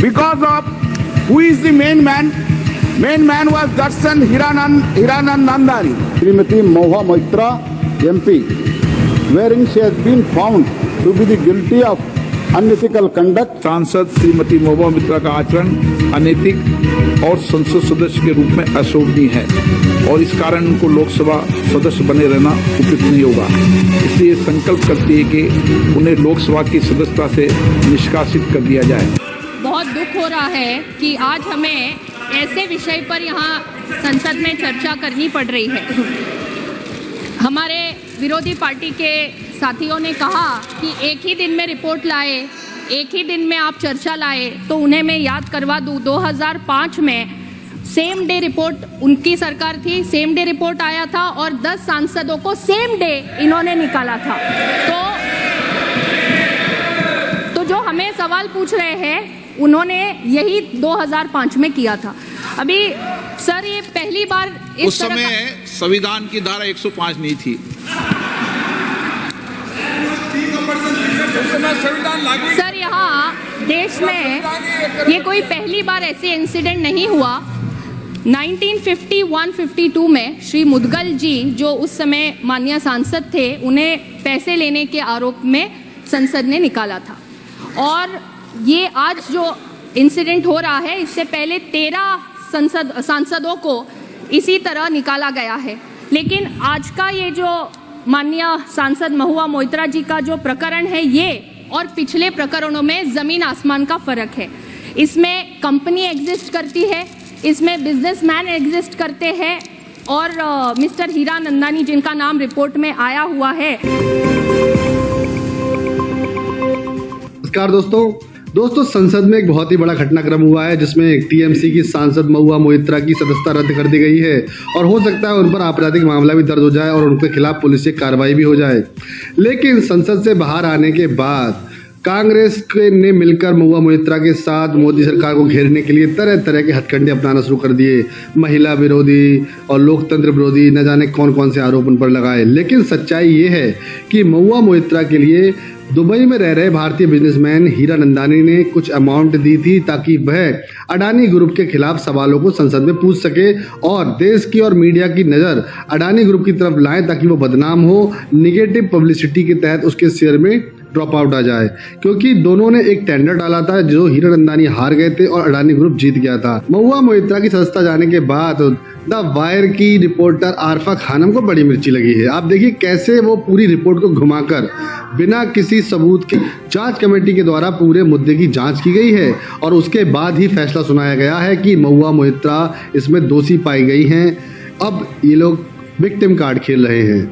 Because of who is the main man? Main man was Darshan Hiranandani. Srimati Mahua Moitra, MP, wherein she has been found to be the guilty of unethical conduct. सांसद श्रीमती महुआ मोइत्रा का आचरण अनैतिक और संसद सदस्य के रूप में अशोभनीय है और इस कारण उनको लोकसभा सदस्य बने रहना उचित नहीं होगा। इसलिए संकल्प करती है कि उन्हें लोकसभा की सदस्यता से निष्कासित कर दिया जाए। बहुत दुख हो रहा है कि आज हमें ऐसे विषय पर यहाँ संसद में चर्चा करनी पड़ रही है। हमारे विरोधी पार्टी के साथियों ने कहा कि एक ही दिन में रिपोर्ट लाए, एक ही दिन में आप चर्चा लाए, तो उन्हें मैं याद करवा दूं 2005 में सेम डे रिपोर्ट उनकी सरकार थी, सेम डे रिपोर्ट आया था और 10 सांसदों को सेम डे इन्होंने निकाला था। तो जो हमें सवाल पूछ रहे हैं उन्होंने यही 2005 में किया था। अभी सर ये पहली बार उस समय संविधान की धारा 105 नहीं थी। सर यहाँ देश में ये कोई पहली बार ऐसे इंसिडेंट नहीं हुआ। 1951-52 में श्री मुदगल जी जो उस समय माननीय सांसद थे, उन्हें पैसे लेने के आरोप में संसद ने निकाला था और ये आज जो इंसिडेंट हो रहा है इससे पहले 13 सांसदों को इसी तरह निकाला गया है। लेकिन आज का ये जो माननीय सांसद महुआ मोइत्रा जी का जो प्रकरण है, ये और पिछले प्रकरणों में ज़मीन आसमान का फ़र्क है। इसमें कंपनी एग्जिस्ट करती है, इसमें बिजनेसमैन एग्जिस्ट करते हैं और मिस्टर हीरानंदानी जिनका नाम रिपोर्ट में आया हुआ है। नमस्कार दोस्तों, संसद में एक बहुत ही बड़ा घटनाक्रम हुआ है जिसमें टीएमसी की सांसद महुआ मोइत्रा की सदस्यता रद्द कर दी गई है और हो सकता है उन पर आपराधिक मामला भी दर्ज हो जाए और उनके खिलाफ पुलिस से कार्रवाई भी हो जाए। लेकिन संसद से बाहर आने के बाद कांग्रेस ने मिलकर महुआ मोइत्रा के साथ मोदी सरकार को घेरने के लिए तरह तरह के हथकंडे अपनाना शुरू कर दिए। महिला विरोधी और लोकतंत्र विरोधी न जाने कौन कौन से आरोप उन पर लगाए। लेकिन सच्चाई ये है कि महुआ मोइत्रा के लिए दुबई में रह रहे भारतीय बिजनेसमैन हीरानंदानी ने कुछ अमाउंट दी थी ताकि वह अडानी ग्रुप के खिलाफ सवालों को संसद में पूछ सके और देश की और मीडिया की नज़र अडानी ग्रुप की तरफ लाएं ताकि वो बदनाम हो, निगेटिव पब्लिसिटी के तहत उसके शेयर में ड्रॉप आउट आ जाए। क्योंकि दोनों ने एक टेंडर डाला था जो हीरानंदानी हार गए थे और अडानी ग्रुप जीत गया था। महुआ मोइत्रा की सदस्यता जाने के बाद द वायर की रिपोर्टर आरफा खानम को बड़ी मिर्ची लगी है। आप देखिए कैसे वो पूरी रिपोर्ट को घुमाकर बिना किसी सबूत के जांच कमेटी के द्वारा पूरे मुद्दे की जांच की गई है और उसके बाद ही फैसला सुनाया गया है कि महुआ मोइत्रा इसमें दोषी पाई गई हैं। अब ये लोग विक्टिम कार्ड खेल रहे हैं।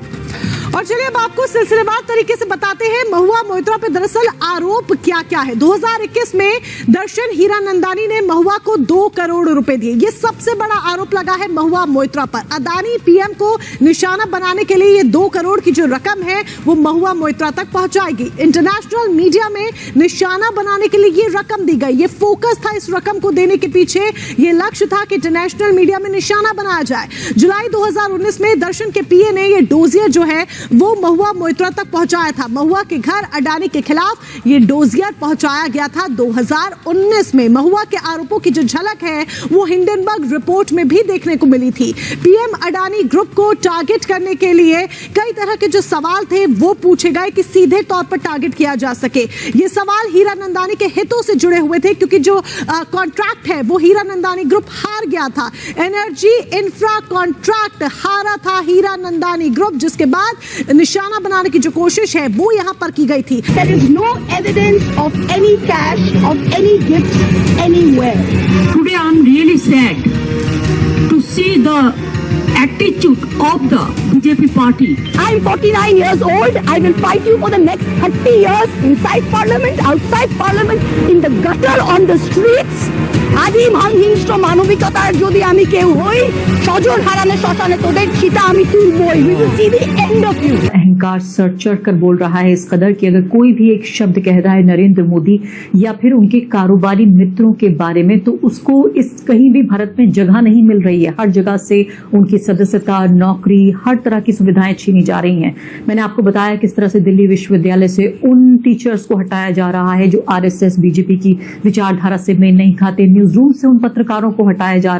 और चलिए अब आपको सिलसिलेवार तरीके से बताते हैं महुआ मोइत्रा पे दरअसल आरोप क्या क्या है। 2021 में दर्शन हीरानंदानी ने महुआ को 2 करोड़ रुपए दिए। ये सबसे बड़ा आरोप लगा है महुआ मोइत्रा पर। अदानी पीएम को निशाना बनाने के लिए ये 2 करोड़ की जो रकम है वो महुआ मोइत्रा तक पहुंचाएगी। इंटरनेशनल मीडिया में निशाना बनाने के लिए ये रकम दी गई। ये फोकस था इस रकम को देने के पीछे, ये लक्ष्य था कि इंटरनेशनल मीडिया में निशाना बनाया जाए। जुलाई 2019 में दर्शन के पीए ने ये डोजियर जो है वो महुआ मोइत्रा तक पहुंचाया था। महुआ के घर अडानी के खिलाफ ये डोजियर पहुंचाया गया था 2019 में। महुआ के आरोपों की जो झलक है वो हिंडनबर्ग रिपोर्ट में भी देखने को मिली थी। पीएम अडानी ग्रुप को टारगेट करने के लिए कई तरह के जो सवाल थे वो पूछे गए कि सीधे तौर पर टारगेट किया जा सके। ये सवाल हीरानंदानी के हितों से जुड़े हुए थे क्योंकि जो कॉन्ट्रैक्ट है वो हीरानंदानी ग्रुप हार गया था। एनर्जी इंफ्रा कॉन्ट्रैक्ट हारा था हीरानंदानी ग्रुप, जिसके बाद निशाना बनाने की जो कोशिश है वो यहाँ पर की गई थी। There is no evidence of any cash, of any gifts anywhere. Today I am really sad to see the attitude of the BJP party. I am 49 years old. I will fight you for the next 30 years inside parliament, outside parliament, in the gutter, on the streets. আদিম হিংস্র মানবিকতার যদি আমি কেউ হই, সজল হারানে শ্মশানে তোদের ছিটা আমি তুলবই। We will see the end of you. Omkar सर चढ़कर बोल रहा है इस कदर कि अगर कोई भी एक शब्द कह रहा है नरेंद्र मोदी या फिर उनके कारोबारी मित्रों के बारे में तो उसको इस कहीं भी भारत में जगह नहीं मिल रही है। हर जगह से उनकी सदस्यता, नौकरी, हर तरह की सुविधाएं छीनी जा रही हैं। मैंने आपको बताया किस तरह से दिल्ली विश्वविद्यालय से उन टीचर्स को हटाया जा रहा है जो आरएसएस बीजेपी की विचारधारा से मेल नहीं खाते। न्यूज रूम से उन पत्रकारों को हटाया जा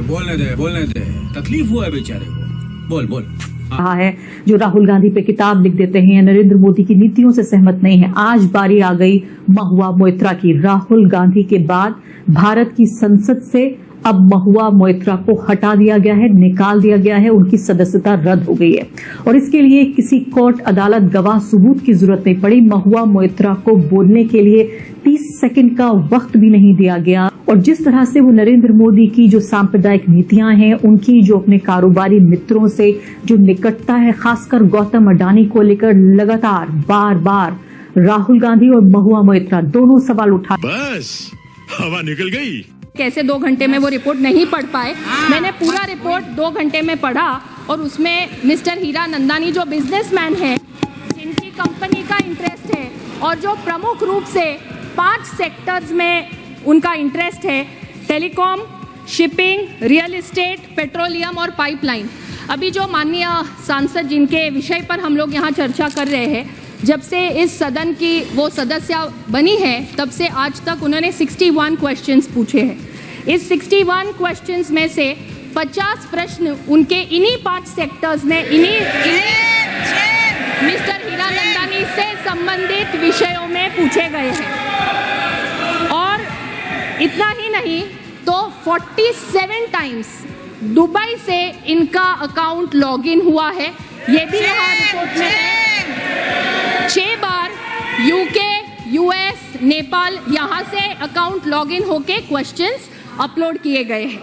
बोलने दे तकलीफ हुआ है बेचारे को, बोल रहा है जो राहुल गांधी पे किताब लिख देते हैं, नरेंद्र मोदी की नीतियों से सहमत नहीं है। आज बारी आ गई महुआ मोइत्रा की। राहुल गांधी के बाद भारत की संसद से अब महुआ मोइत्रा को हटा दिया गया है, निकाल दिया गया है, उनकी सदस्यता रद्द हो गई है और इसके लिए किसी कोर्ट, अदालत, गवाह, सबूत की जरूरत नहीं पड़ी। महुआ मोइत्रा को बोलने के लिए 30 सेकंड का वक्त भी नहीं दिया गया और जिस तरह से वो नरेंद्र मोदी की जो सांप्रदायिक नीतियां हैं, उनकी जो अपने कारोबारी मित्रों से जो निकटता है, खासकर गौतम अडानी को लेकर लगातार बार बार राहुल गांधी और महुआ मोइत्रा दोनों सवाल उठा। बस हवा निकल गई। कैसे 2 घंटे में वो रिपोर्ट नहीं पढ़ पाए? मैंने पूरा रिपोर्ट 2 घंटे में पढ़ा और उसमें मिस्टर हीरा नंदानी जो बिजनेसमैन है, जिनकी कंपनी का इंटरेस्ट है और जो प्रमुख रूप से 5 सेक्टर्स में उनका इंटरेस्ट है, telecom, shipping, real estate, petroleum और पाइपलाइन। अभी जो माननीय सांसद जिनके विषय पर हम लोग यहाँ चर्चा कर रहे हैं, जब से इस सदन की वो सदस्य बनी है तब से आज तक उन्होंने 61 क्वेश्चंस पूछे हैं। इस 61 क्वेश्चंस में से 50 प्रश्न उनके इन्हीं 5 सेक्टर्स में इन्हीं मिस्टर हीरा नंदानी से संबंधित विषयों में पूछे गए हैं और इतना ही नहीं तो 47 टाइम्स दुबई से इनका अकाउंट लॉगिन हुआ है, ये भी यहाँ रिपोर्ट में है। 6 बार यूके, यूएस, नेपाल यहाँ से अकाउंट लॉगिन होके क्वेश्चंस अपलोड किए गए हैं।